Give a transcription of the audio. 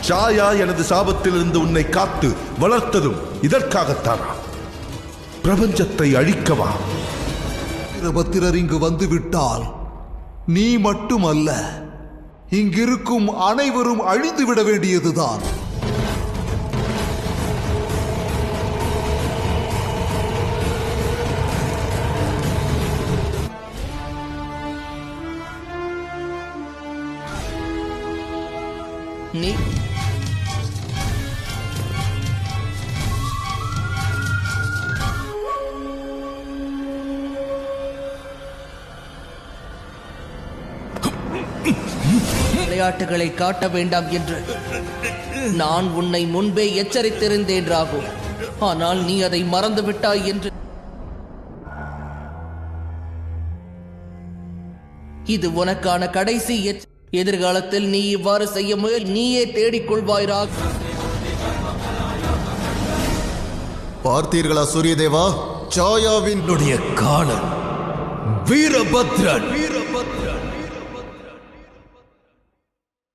சாயா எனது சாபத்திலிருந்து உன்னை காத்து வளர்த்ததும் இதற்காகத்தானா? பிரபஞ்சத்தை அழிக்கவா? வீரபத்திரர் இங்கு வந்துவிட்டால் நீ மட்டுமல்ல, இங்கிருக்கும் அனைவரும் அழிந்துவிட வேண்டியதுதான். நீ விளையாட்டுகளை காட்ட வேண்டாம் என்று நான் உன்னை முன்பே எச்சரித்திருந்தேன் ராகு. ஆனால் நீ அதை மறந்துவிட்டாய் என்று. இது உனக்கான கடைசி எதிர்காலத்தில் நீ இவ்வாறு செய்ய முயல் நீயே தேடிக்கொள்வாய் ராகு. பார்த்தீர்களா சூரியதேவா, சாயாவினுடைய காலம் வீரபத்ரன்.